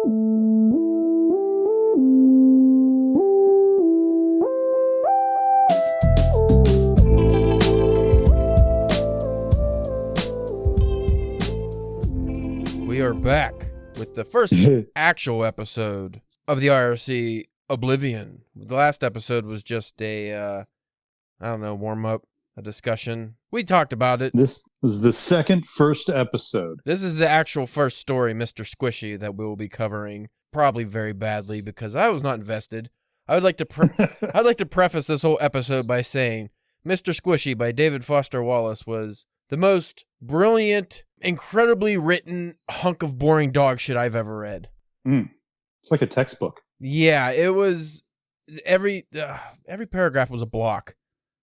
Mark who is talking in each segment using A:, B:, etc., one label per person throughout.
A: We are back with the first actual episode of the IRC Oblivion. The last episode was just a, warm-up, a discussion. We talked about it.
B: This was the first episode.
A: This is the actual first story, Mr. Squishy, that we will be covering, probably very badly, because I was not invested. I would like to I'd like to preface this whole episode by saying Mr. Squishy by David Foster Wallace was the most brilliant, incredibly written hunk of boring dog shit I've ever read.
B: It's like a textbook.
A: Yeah, it was. Every paragraph was a block.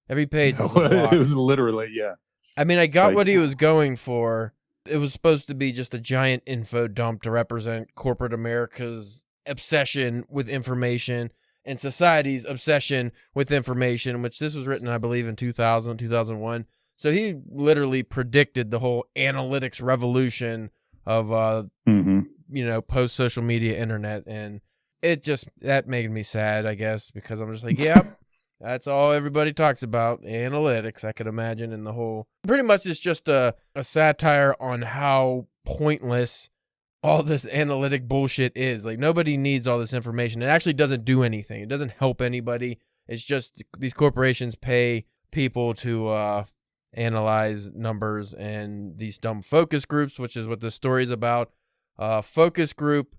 A: Every page was a block.
B: It was literally, yeah.
A: I mean, I got what he was going for. It was supposed to be just a giant info dump to represent corporate America's obsession with information and society's obsession with information, which this was written, I believe, in 2000, 2001. So he literally predicted the whole analytics revolution of, post-social media internet. And that made me sad, I guess, because I'm just like, yep, that's all everybody talks about, analytics, I could imagine, and the whole... Pretty much it's just a satire on how pointless all this analytic bullshit is. Like, nobody needs all this information. It actually doesn't do anything. It doesn't help anybody. It's just these corporations pay people to... analyze numbers and these dumb focus groups, which is what this story is about. Focus group,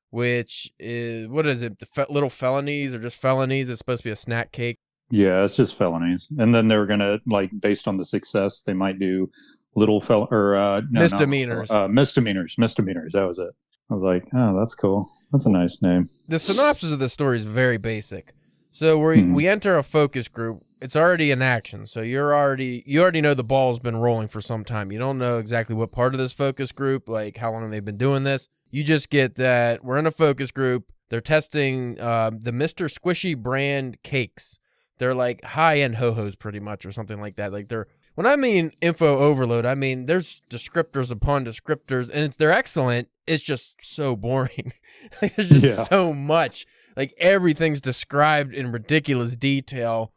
A: which is, what is it? Little felonies or just felonies? It's supposed to be a snack cake.
B: Yeah, it's just felonies. And then they're going to, based on the success, they might do misdemeanors. Misdemeanors. That was it. I was like, oh, that's cool. That's a nice name.
A: The synopsis of the story is very basic. So we enter a focus group. It's already in action, so you already know the ball's been rolling for some time. You don't know exactly what part of this focus group, like how long they've been doing this. You just get that we're in a focus group. They're testing the Mr. Squishy brand cakes. They're like high-end ho-hos pretty much or something like that. Like when I mean info overload, I mean there's descriptors upon descriptors, and they're excellent. It's just so boring. There's just so much. Like everything's described in ridiculous detail.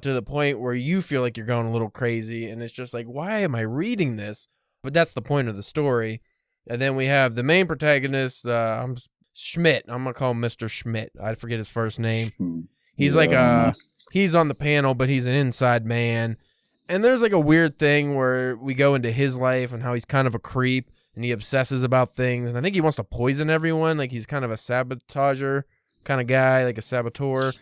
A: To the point where you feel like you're going a little crazy, and it's just like, why am I reading this? But that's the point of the story. And then we have the main protagonist, Schmidt. I'm going to call him Mr. Schmidt. I forget his first name. He's he's on the panel, but he's an inside man. And there's like a weird thing where we go into his life and how he's kind of a creep, and he obsesses about things. And I think he wants to poison everyone. Like he's kind of a sabotager kind of guy, like a saboteur.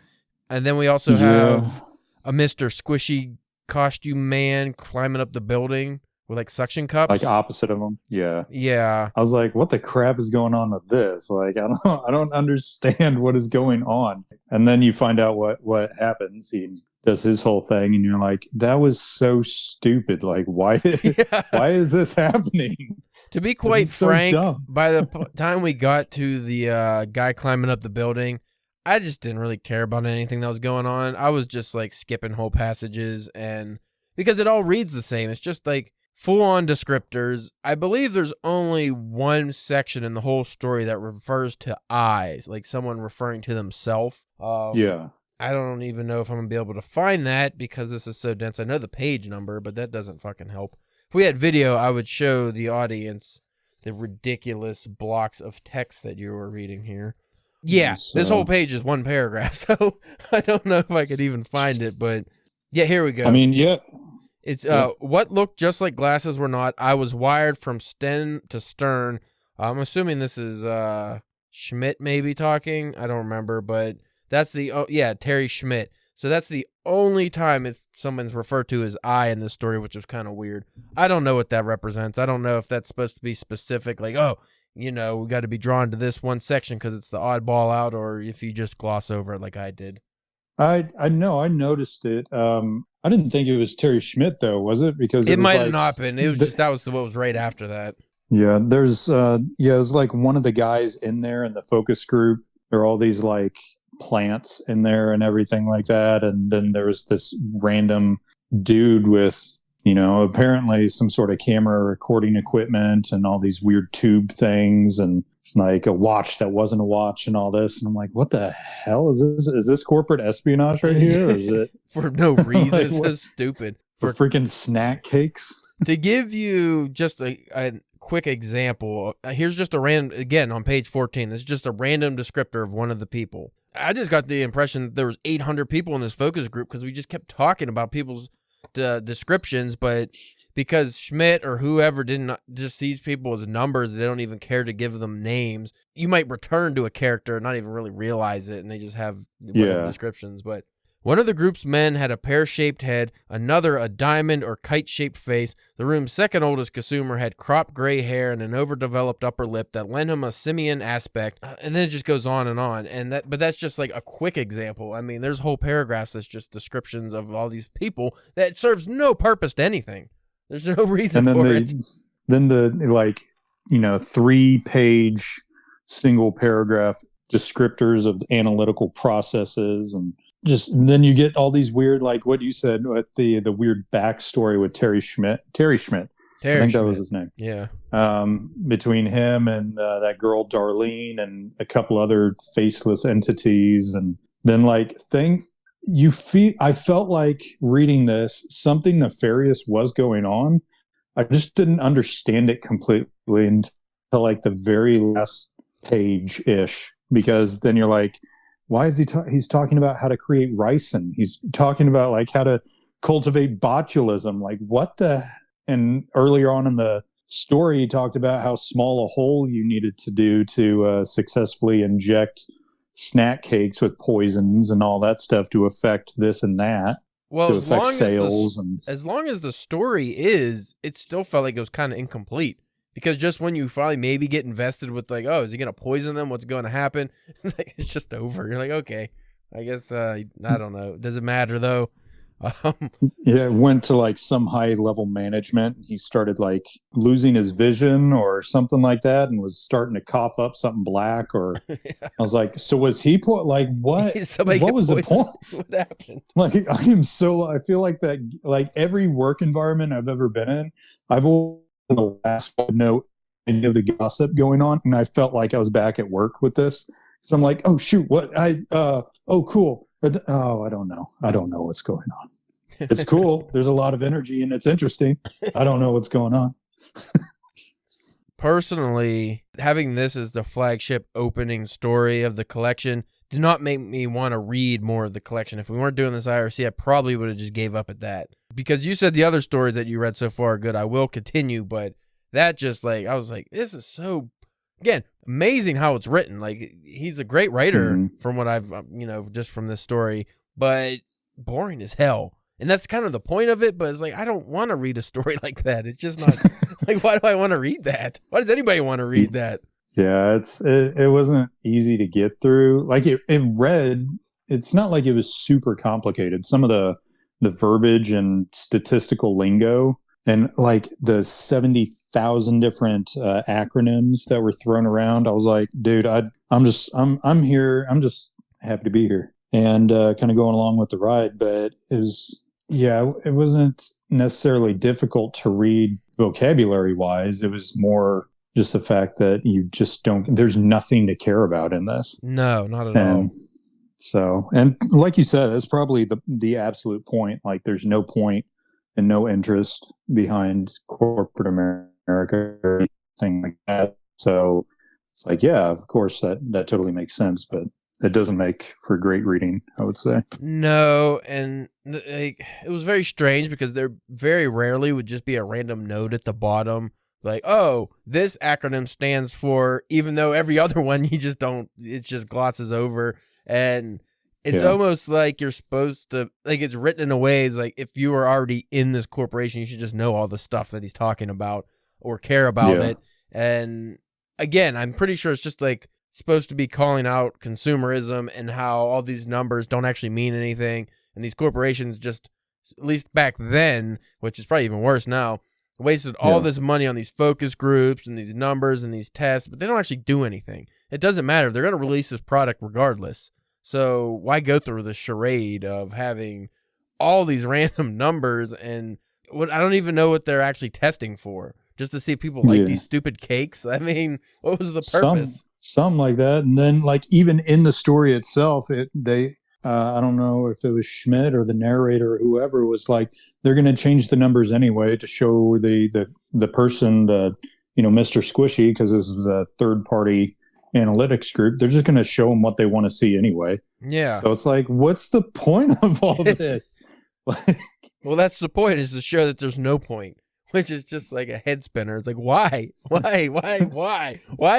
A: And then we also have... a Mr. Squishy costume man climbing up the building with like suction cups.
B: Like opposite of him. Yeah.
A: Yeah.
B: I was like, what the crap is going on with this? Like, I don't understand what is going on. And then you find out what happens. He does his whole thing and you're like, that was so stupid. Like, why is this happening?
A: To be quite frank, by the time we got to the guy climbing up the building, I just didn't really care about anything that was going on. I was just like skipping whole passages, and because it all reads the same. It's just like full-on descriptors. I believe there's only one section in the whole story that refers to eyes, like someone referring to themselves.
B: Yeah.
A: I don't even know if I'm going to be able to find that because this is so dense. I know the page number, but that doesn't fucking help. If we had video, I would show the audience the ridiculous blocks of text that you were reading here. Yeah, this whole page is one paragraph, so I don't know if I could even find it, but yeah, here we go.
B: I mean, yeah.
A: It's what looked just like glasses were not. I was wired from stem to stern. I'm assuming this is Schmidt maybe talking. I don't remember, but that's Terry Schmidt. So that's the only time someone's referred to as I in this story, which is kind of weird. I don't know what that represents. I don't know if that's supposed to be specific, like, we got to be drawn to this one section because it's the oddball out, or if you just gloss over it like I did.
B: I know, I noticed it. I didn't think it was Terry Schmidt though, was it? Because
A: it might have not been. It was just what was right after that.
B: Yeah, there's it was like one of the guys in there in the focus group. There are all these like plants in there and everything like that, and then there was this random dude with apparently some sort of camera recording equipment and all these weird tube things, and like a watch that wasn't a watch and all this. And I'm like, what the hell is this? Is this corporate espionage right here? Or is it
A: for no reason?
B: Like,
A: It's so stupid.
B: for freaking snack cakes?
A: To give you just a quick example, here's just a random, again, on page 14, this is just a random descriptor of one of the people. I just got the impression that there was 800 people in this focus group because we just kept talking about people's descriptions, but because Schmidt or whoever didn't just sees people as numbers, they don't even care to give them names. You might return to a character and not even really realize it, and they just have descriptions. But one of the group's men had a pear-shaped head, another a diamond or kite-shaped face. The room's second oldest consumer had cropped gray hair and an overdeveloped upper lip that lent him a simian aspect. And then it just goes on. But that's just like a quick example. I mean, there's whole paragraphs that's just descriptions of all these people that serves no purpose to anything. There's no reason for it.
B: Then the 3-page single paragraph descriptors of analytical processes, and then you get all these weird, like what you said, with the weird backstory with Terry Schmidt. I think that was his name.
A: Yeah.
B: Between him and that girl Darlene and a couple other faceless entities, and then I felt like reading this, something nefarious was going on. I just didn't understand it completely until like the very last page-ish, because then you're like, why is he's talking about how to create ricin? He's talking about like how to cultivate botulism. Like what the, and earlier on in the story, he talked about how small a hole you needed to do to successfully inject snack cakes with poisons and all that stuff to affect this and that.
A: Well,
B: to affect sales.
A: As long as the story it still felt like it was kind of incomplete. Because just when you finally maybe get invested with like, oh, is he going to poison them? What's going to happen? It's just over. You're like, okay, I guess, I don't know. Does it matter though?
B: Yeah, it went to like some high level management. He started like losing his vision or something like that, and was starting to cough up something black. Or yeah. I was like, so was he what? What was the point?
A: What happened?
B: Like I feel like that. Like every work environment I've ever been in, I've always the last know any of the gossip going on, and I felt like I was back at work with this. So I'm like, oh shoot, what? Oh cool. Oh, I don't know what's going on. It's cool. There's a lot of energy and it's interesting. I don't know what's going on.
A: Personally, having this as the flagship opening story of the collection did not make me want to read more of the collection. If we weren't doing this IRC, I probably would have just gave up at that. Because you said the other stories that you read so far are good. I will continue, but that just like, I was like, this is so, again, amazing how it's written. Like, he's a great writer from what I've, just from this story, but boring as hell. And that's kind of the point of it, but it's like, I don't want to read a story like that. It's just not, like, why do I want to read that? Why does anybody want to read that?
B: Yeah, it wasn't easy to get through. Like, it's not like it was super complicated. Some of the verbiage and statistical lingo, and like the 70,000 different acronyms that were thrown around, I was like, dude, I'm here. I'm just happy to be here and kind of going along with the ride. But it wasn't necessarily difficult to read vocabulary wise. It was more just the fact that you just there's nothing to care about in this.
A: No, not at all.
B: So, and like you said, that's probably the absolute point. Like, there's no point and no interest behind corporate America or anything like that. So it's like, yeah, of course that totally makes sense, but it doesn't make for great reading, I would say.
A: No, and it was very strange because there very rarely would just be a random note at the bottom, like, oh, this acronym stands for, even though every other one it just glosses over. And it's almost like you're supposed to, like, it's written in a way, it's like if you were already in this corporation, you should just know all the stuff that he's talking about or care about it. And again, I'm pretty sure it's just like supposed to be calling out consumerism and how all these numbers don't actually mean anything. And these corporations just, at least back then, which is probably even worse now, wasted all this money on these focus groups and these numbers and these tests, but they don't actually do anything. It doesn't matter. They're going to release this product regardless. So why go through the charade of having all these random numbers and I don't even know what they're actually testing for. just to see if people like these stupid cakes? I mean, what was the purpose?
B: Something like that. And then like even in the story itself, I don't know if it was Schmidt or the narrator or whoever was like, they're going to change the numbers anyway to show the person, Mr. Squishy, because this is a third party analytics group. They're just going to show them what they want to see anyway. Yeah. So it's like, what's the point of all this?
A: Well, that's the point, is to show that there's no point, which is just like a head spinner. It's like, why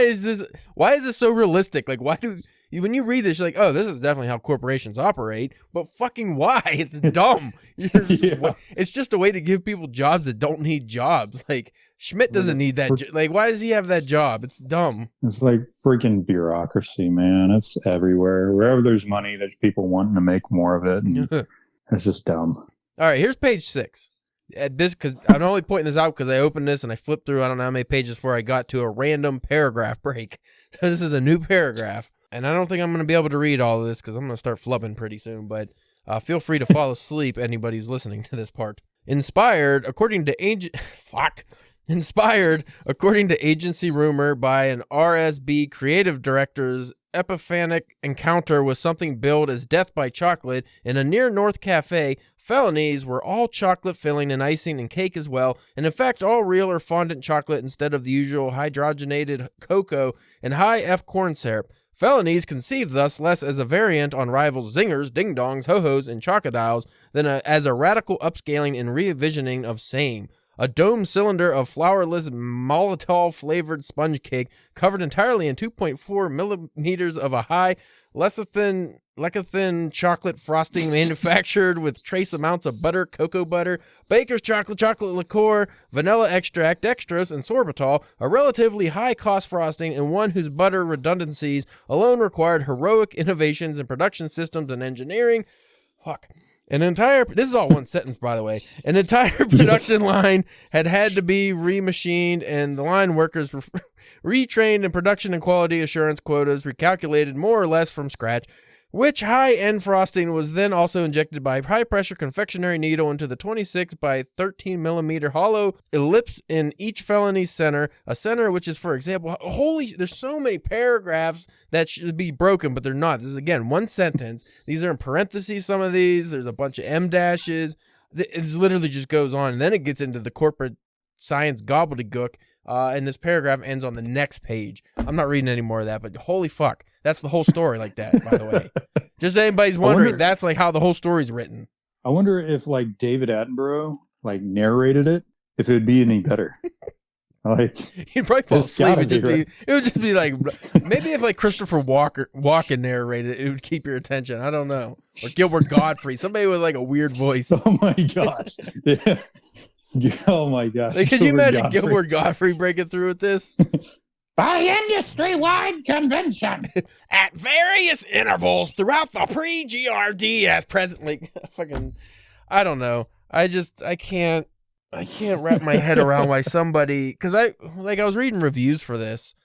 A: is this so realistic? Like, when you read this, you're like, oh, this is definitely how corporations operate, but fucking why? It's dumb. It's just a way to give people jobs that don't need jobs. Like, Schmidt doesn't need that. Like, why does he have that job? It's dumb.
B: It's like freaking bureaucracy, man. It's everywhere. Wherever there's money, there's people wanting to make more of it. And it's just dumb.
A: All right, here's page 6. Because I'm only pointing this out because I opened this and I flipped through, I don't know how many pages before I got to a random paragraph break. So this is a new paragraph. And I don't think I'm going to be able to read all of this because I'm going to start flubbing pretty soon, but feel free to fall asleep, anybody who's listening to this part. Inspired, according to agency rumor by an RSB creative director's epiphanic encounter with something billed as death by chocolate in a near North cafe, felonies were all chocolate filling and icing and cake as well, and in fact all real or fondant chocolate instead of the usual hydrogenated cocoa and high F corn syrup. Felonies conceived thus less as a variant on rival zingers, ding-dongs, ho-hos, and chocodiles than as a radical upscaling and revisioning of same. A dome cylinder of flourless maltol-flavored sponge cake covered entirely in 2.4 millimeters of a high lecithin chocolate frosting manufactured with trace amounts of butter, cocoa butter, baker's chocolate liqueur, vanilla extract, dextrose, and sorbitol, a relatively high-cost frosting and one whose butter redundancies alone required heroic innovations in production systems and engineering. This is all one sentence, by the way. An entire production line had to be remachined, and the line workers were retrained in production and quality assurance quotas, recalculated more or less from scratch, which high-end frosting was then also injected by high-pressure confectionery needle into the 26 by 13 millimeter hollow ellipse in each felony center, a center which is, for example, there's so many paragraphs that should be broken, but they're not. This is, again, one sentence. These are in parentheses, some of these. There's a bunch of M dashes. It literally just goes on, and then it gets into the corporate science gobbledygook, and this paragraph ends on the next page. I'm not reading any more of that, but holy fuck. That's the whole story like that, by the way. Just anybody's wondering, that's like how the whole story's written.
B: I wonder if like David Attenborough like narrated it, if it would be any better. Like
A: he'd probably fall asleep. It would just be like, maybe if like Christopher Walken narrated it, it would keep your attention. I don't know. Or Gilbert Godfrey, somebody with like a weird voice.
B: Oh my gosh. Yeah. Oh my gosh.
A: Like, could you imagine Gilbert Godfrey breaking through with this?
C: By industry-wide convention
A: at various intervals throughout the pre-GRD as presently fucking, I don't know. I can't wrap my head around why somebody, because I was reading reviews for this,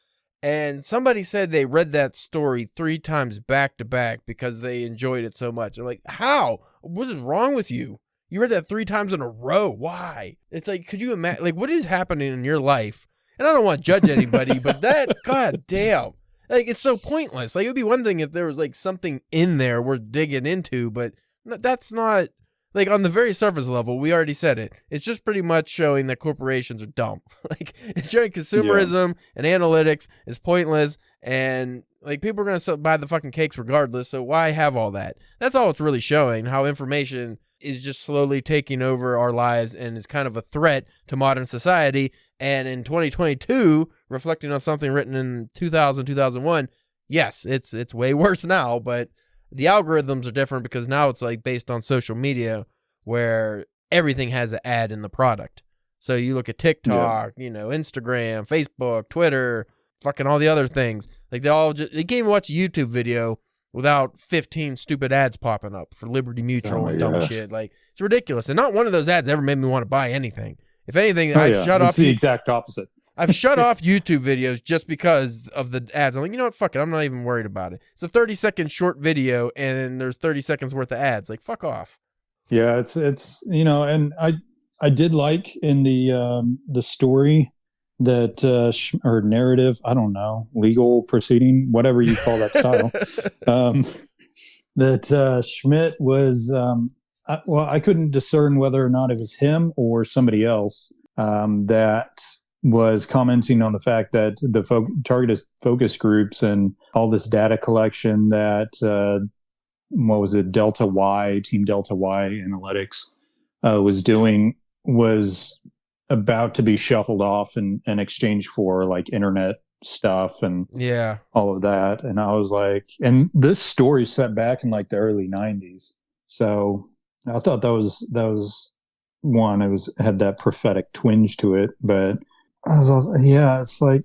A: and somebody said they read that story 3 times back to back because they enjoyed it so much. I'm like, how? What is wrong with you? You read that 3 times in a row. Why? It's like, could you imagine, like, what is happening in your life? And I don't want to judge anybody, but that, god damn, like, it's so pointless. Like, it would be one thing if there was like something in there worth digging into, but that's not, like, on the very surface level, we already said it. It's just pretty much showing that corporations are dumb. Like, it's showing consumerism and analytics is pointless, and like, people are going to buy the fucking cakes regardless, so why have all that? That's all it's really showing, how information is just slowly taking over our lives and is kind of a threat to modern society. And in 2022, reflecting on something written in 2001, yes, it's way worse now, but the algorithms are different because now it's like based on social media where everything has an ad in the product. So you look at TikTok, Instagram, Facebook, Twitter, fucking all the other things. Like you can't even watch a YouTube video without 15 stupid ads popping up for Liberty Mutual and dumb shit. Like, it's ridiculous. And not one of those ads ever made me want to buy anything. If anything, I've shut off.
B: It's the exact opposite.
A: I've shut off YouTube videos just because of the ads. I'm like, you know what? Fuck it. I'm not even worried about it. It's a 30-second short video, and there's 30 seconds worth of ads. Like, fuck off.
B: Yeah, it's and I did like in the story or narrative, I don't know, legal proceeding, whatever you call that style, that Schmidt was, I couldn't discern whether or not it was him or somebody else that was commenting on the fact that the targeted focus groups and all this data collection that, what was it, Team Delta Y Analytics was doing was about to be shuffled off in exchange for like internet stuff and all of that. And I was like, and this story set back in like the early 90s. So I thought that was one, had that prophetic twinge to it, but I was also, it's like,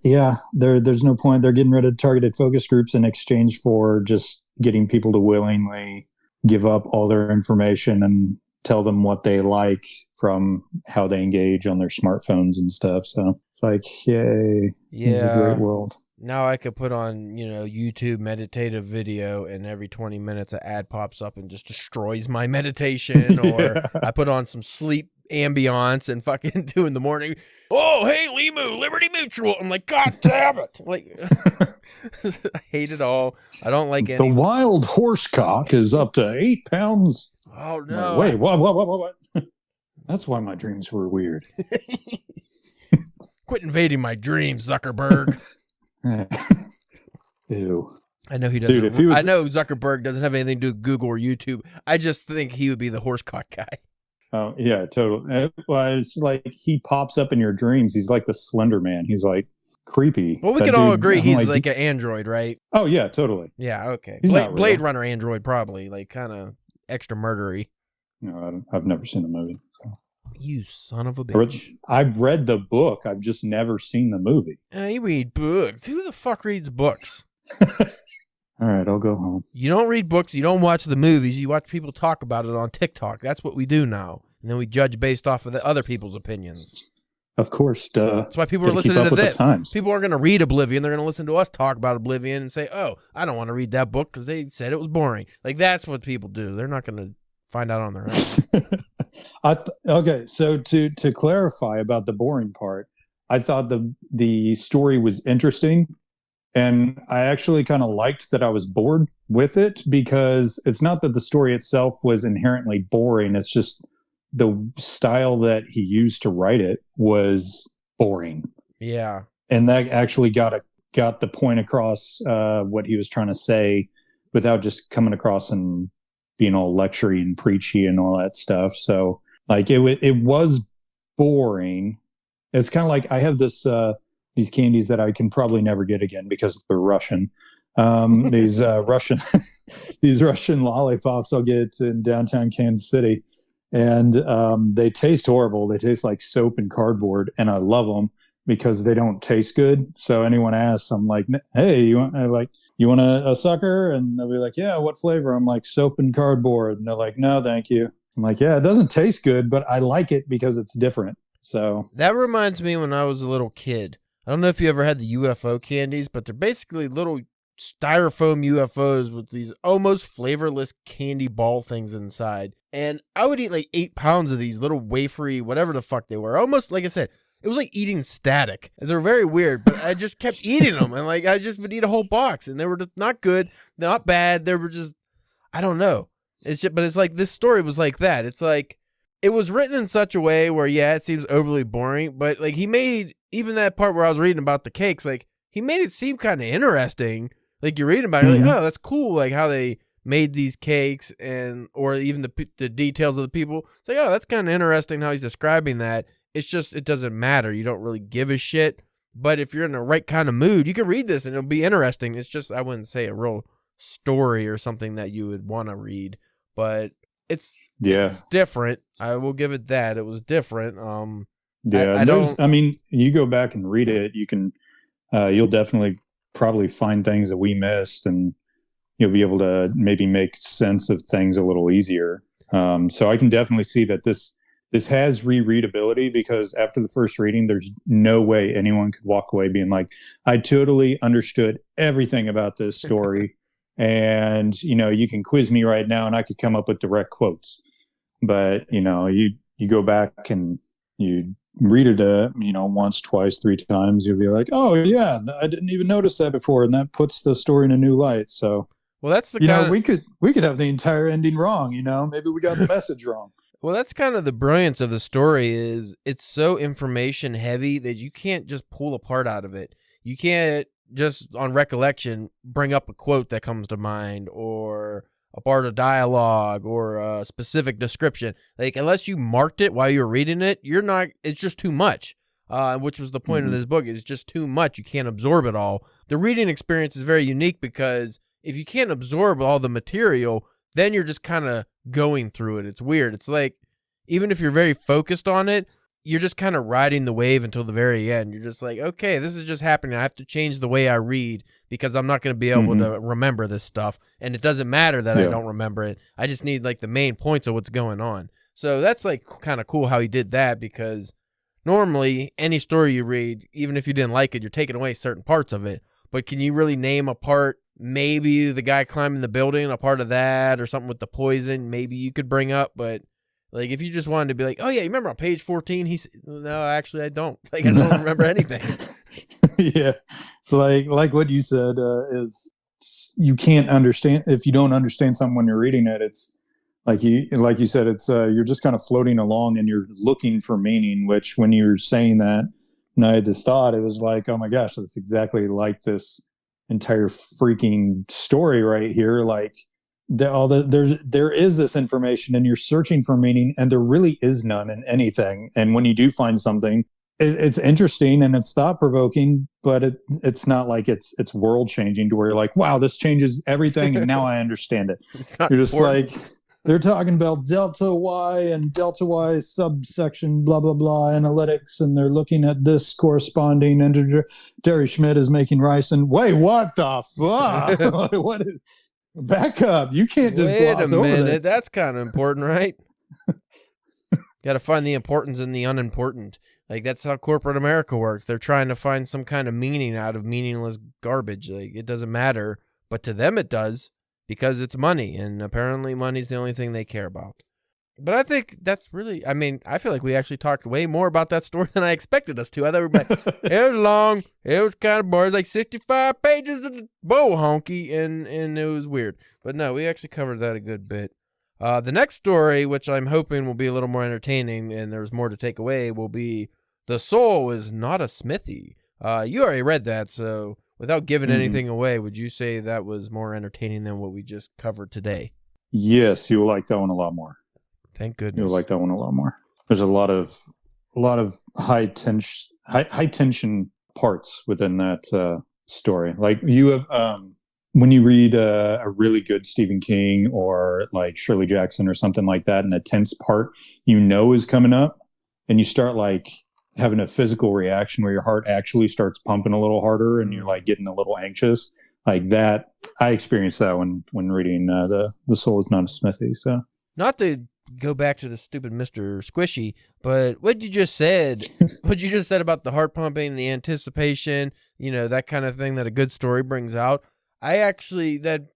B: there's no point. They're getting rid of targeted focus groups in exchange for just getting people to willingly give up all their information and tell them what they like from how they engage on their smartphones and stuff. So it's like, yay. It's a great world.
A: Now I could put on, YouTube meditative video, and every 20 minutes an ad pops up and just destroys my meditation. Or I put on some sleep ambiance and fucking 2 in the morning. Oh, hey, Limu, Liberty Mutual. I'm like, God damn it. Like, I hate it all. I don't like any.
B: The wild horse cock is up to 8 pounds.
A: Oh, no.
B: Wait, what? That's why my dreams were weird.
A: Quit invading my dreams, Zuckerberg.
B: Ew.
A: I know he doesn't.
B: Dude,
A: I know Zuckerberg doesn't have anything to do with Google or YouTube. I just think he would be the horse cock guy.
B: Oh, yeah, totally. Well, it's like he pops up in your dreams. He's like the Slender Man. He's like creepy.
A: Well, we can all agree he's like an android, right?
B: Oh, yeah, totally.
A: Yeah, okay.
B: Blade
A: Runner android, probably. Like, kind of extra murdery.
B: No, I've never seen the movie. So.
A: You son of a bitch.
B: I've read the book. I've just never seen the movie.
A: You read books. Who the fuck reads books?
B: All right, I'll go home.
A: You don't read books. You don't watch the movies. You watch people talk about it on TikTok. That's what we do now. And then we judge based off of the other people's opinions.
B: Of course.
A: That's why people are listening to this. People aren't going to read Oblivion. They're going to listen to us talk about Oblivion and say, oh, I don't want to read that book because they said it was boring. Like, that's what people do. They're not going to find out on their own.
B: Okay, so to clarify about the boring part, I thought the story was interesting, and I actually kind of liked that I was bored with it, because it's not that the story itself was inherently boring. It's just the style that he used to write it was boring.
A: Yeah.
B: And that actually got the point across, what he was trying to say, without just coming across and being all lectury and preachy and all that stuff. So like it was boring. It's kind of like I have these candies that I can probably never get again because they're Russian. These Russian lollipops I'll get in downtown Kansas City, and they taste horrible. They taste like soap and cardboard, and I love them because they don't taste good. So anyone asks, I'm like, hey, you want a sucker? And they'll be like, yeah, what flavor? I'm like, soap and cardboard. And they're like, no, thank you. I'm like, yeah, it doesn't taste good, but I like it because it's different. So
A: that reminds me when I was a little kid. I don't know if you ever had the UFO candies, but they're basically little styrofoam UFOs with these almost flavorless candy ball things inside. And I would eat like 8 pounds of these little wafery, whatever the fuck they were. Almost, like I said, it was like eating static. They're very weird, but I just kept eating them. And like, I just would eat a whole box, and they were just not good, not bad. They were just, I don't know. But it's like, this story was like that. It's like, it was written in such a way where, yeah, it seems overly boring, but like he made, even that part where I was reading about the cakes, like he made it seem kind of interesting. Like you're reading about it, you're like, oh, that's cool. Like how they made these cakes, and, or even the details of the people. It's like, oh, that's kind of interesting how he's describing that. It's just, it doesn't matter. You don't really give a shit. But if you're in the right kind of mood, you can read this and it'll be interesting. It's just, I wouldn't say a real story or something that you would want to read, but it's different. I will give it that. It was different.
B: I mean, you go back and read it, you can, you'll definitely probably find things that we missed, and you'll be able to maybe make sense of things a little easier. So I can definitely see that this has rereadability, because after the first reading, there's no way anyone could walk away being like, I totally understood everything about this story. And, you can quiz me right now and I could come up with direct quotes. But, you go back and you read it, once, twice, three times, you'll be like, oh yeah, I didn't even notice that before, and that puts the story in a new light. So,
A: well, that's the
B: we could have the entire ending wrong. Maybe we got the message wrong.
A: Well, that's kind of the brilliance of the story is it's so information heavy that you can't just pull a part out of it. You can't just on recollection bring up a quote that comes to mind or a part of dialogue or a specific description. Like, unless you marked it while you're reading it, it's just too much. Which was the point of this book. It's just too much. You can't absorb it all. The reading experience is very unique because if you can't absorb all the material, then you're just kind of going through it. It's weird. It's like, even if you're very focused on it, you're just kind of riding the wave until the very end. You're just like, okay, this is just happening. I have to change the way I read because I'm not going to be able to remember this stuff. And it doesn't matter that I don't remember it. I just need like the main points of what's going on. So that's like kind of cool how he did that, because normally any story you read, even if you didn't like it, you're taking away certain parts of it. But can you really name a part? Maybe the guy climbing the building, a part of that, or something with the poison, maybe you could bring up. But like, if you just wanted to be like, oh yeah, you remember on page 14, no, actually I don't. Like, I don't remember anything.
B: Yeah. So like what you said is you can't understand, if you don't understand something when you're reading it, it's like you said, it's you're just kind of floating along and you're looking for meaning, which when you were saying that, and I had this thought, it was like, oh my gosh, that's exactly like this entire freaking story right here. Like, there is this information and you're searching for meaning, and there really is none in anything. And when you do find something, it's interesting and it's thought-provoking, but it's not like it's world changing to where you're like, wow, this changes everything and now I understand it. You're just like, they're talking about delta Y and delta Y subsection blah blah blah analytics, and they're looking at this corresponding integer. Derry Schmidt is making rice, and wait, what the fuck? What is? Back up! You can't just gloss over this.
A: That's kind of important, right? Got to find the importance in the unimportant. Like, that's how corporate America works. They're trying to find some kind of meaning out of meaningless garbage. Like, it doesn't matter, but to them it does, because it's money, and apparently money's the only thing they care about. But I think that's really, I feel like we actually talked way more about that story than I expected us to. I thought we were like, it was long, it was kind of boring, like 65 pages of bow honky, and it was weird. But no, we actually covered that a good bit. The next story, which I'm hoping will be a little more entertaining and there's more to take away, will be The Soul is Not a Smithy. You already read that, so without giving anything away, would you say that was more entertaining than what we just covered today?
B: Yes, you will like that one a lot more.
A: Thank goodness.
B: You'll like that one a lot more. There's a lot of high tension parts within that story. Like, you have when you read a really good Stephen King or like Shirley Jackson or something like that, and a tense part is coming up, and you start like having a physical reaction where your heart actually starts pumping a little harder and you're like getting a little anxious, like that. I experienced that when reading the Soul is Not a Smithy. So, not
A: to go back to the stupid Mr. Squishy, but what you just said about the heart pumping, the anticipation, that kind of thing that a good story brings out. That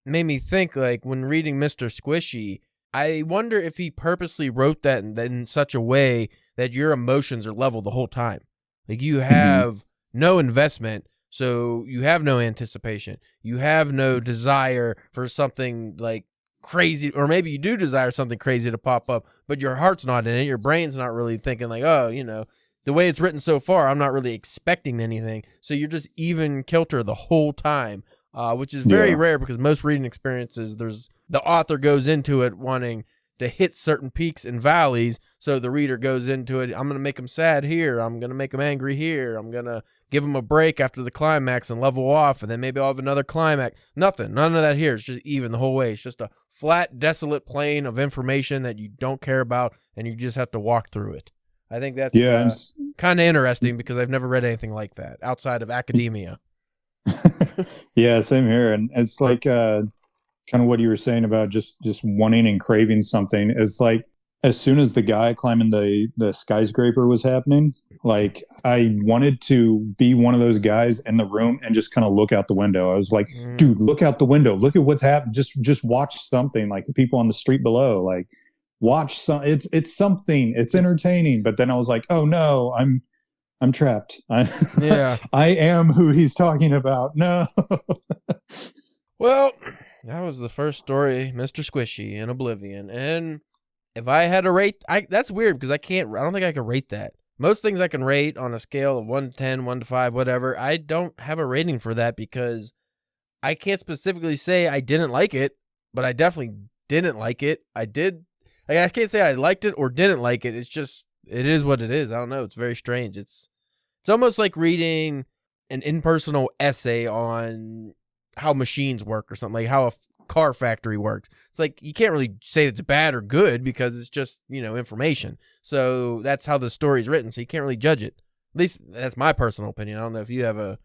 A: made me think, like, when reading Mr. Squishy, I wonder if he purposely wrote that in such a way that your emotions are level the whole time. Like, you have no investment, so you have no anticipation. You have no desire for something like crazy, or maybe you do desire something crazy to pop up, but your heart's not in it. Your brain's not really thinking like, oh, the way it's written so far, I'm not really expecting anything. So you're just even kilter the whole time, which is very rare, because most reading experiences, the author goes into it wanting to hit certain peaks and valleys. So the reader goes into it, I'm going to make them sad here, I'm going to make them angry here, I'm going to give them a break after the climax and level off, and then maybe I'll have another climax. None of that here. It's just even the whole way. It's just a flat, desolate plane of information that you don't care about, and you just have to walk through it. I think that's kind of interesting, because I've never read anything like that outside of academia.
B: Yeah, same here. And it's like kind of what you were saying about just wanting and craving something. It's like, as soon as the guy climbing the skyscraper was happening, like, I wanted to be one of those guys in the room and just kind of look out the window. I was like, dude, look out the window. Look at what's happening. Just watch something, like the people on the street below. Like, watch some. It's something. It's entertaining. But then I was like, oh no, I'm trapped.
A: Yeah.
B: I am who he's talking about. No.
A: Well, that was the first story, Mr. Squishy in Oblivion. And if I had to rate, that's weird because I don't think I can rate that. Most things I can rate on a scale of 1 to 10, 1 to 5, whatever. I don't have a rating for that because I can't specifically say I didn't like it, but I definitely didn't like it. I can't say I liked it or didn't like it. It's just, it is what it is. I don't know. It's very strange. It's almost like reading an impersonal essay on how machines work or something, like how a car factory works. It's like you can't really say it's bad or good because it's just, information. So that's how the story's written. So you can't really judge it. At least that's my personal opinion. I don't know if you have a,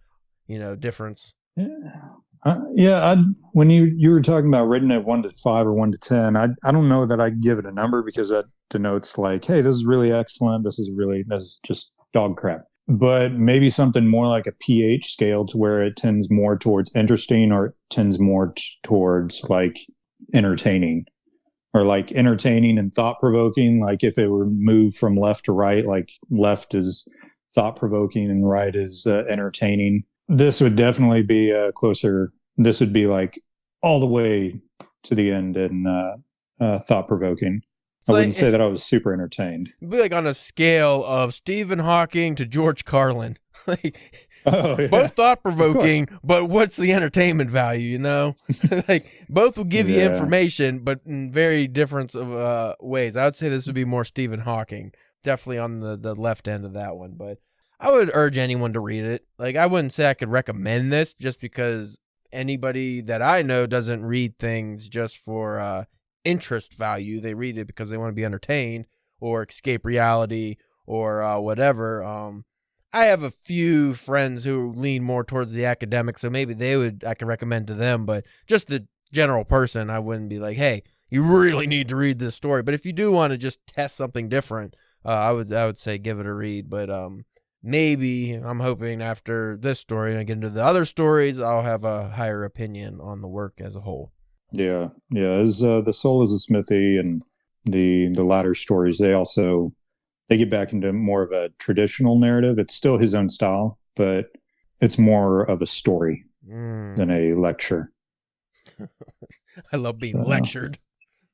A: difference.
B: Yeah. When you were talking about rating it 1 to 5 or 1 to 10, I don't know that I'd give it a number because that denotes like, hey, this is really excellent. This is just dog crap. But maybe something more like a pH scale to where it tends more towards interesting or it tends more towards like entertaining or like entertaining and thought provoking. Like if it were moved from left to right, like left is thought provoking and right is entertaining. This would definitely be closer. This would be like all the way to the end and thought provoking. I wouldn't say that I was super entertained.
A: It'd be like on a scale of Stephen Hawking to George Carlin. Both thought-provoking, but what's the entertainment value, Like, both will give you information, but in very different ways. I would say this would be more Stephen Hawking. Definitely on the left end of that one, but I would urge anyone to read it. Like, I wouldn't say I could recommend this just because anybody that I know doesn't read things just for interest value. They read it because they want to be entertained or escape reality or whatever. I have a few friends who lean more towards the academic, so maybe I could recommend to them, but just the general person, I wouldn't be like, hey, you really need to read this story. But if you do want to just test something different, I would say give it a read. But maybe I'm hoping after this story and I get into the other stories, I'll have a higher opinion on the work as a whole.
B: Yeah. As The Soul is a Smithy and the latter stories, they get back into more of a traditional narrative. It's still his own style, but it's more of a story than a lecture.
A: I love being lectured.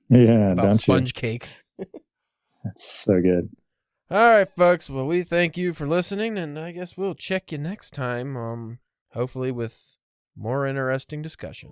B: Yeah,
A: about sponge cake.
B: That's so good.
A: All right, folks. Well, we thank you for listening, and I guess we'll check you next time, hopefully with more interesting discussion.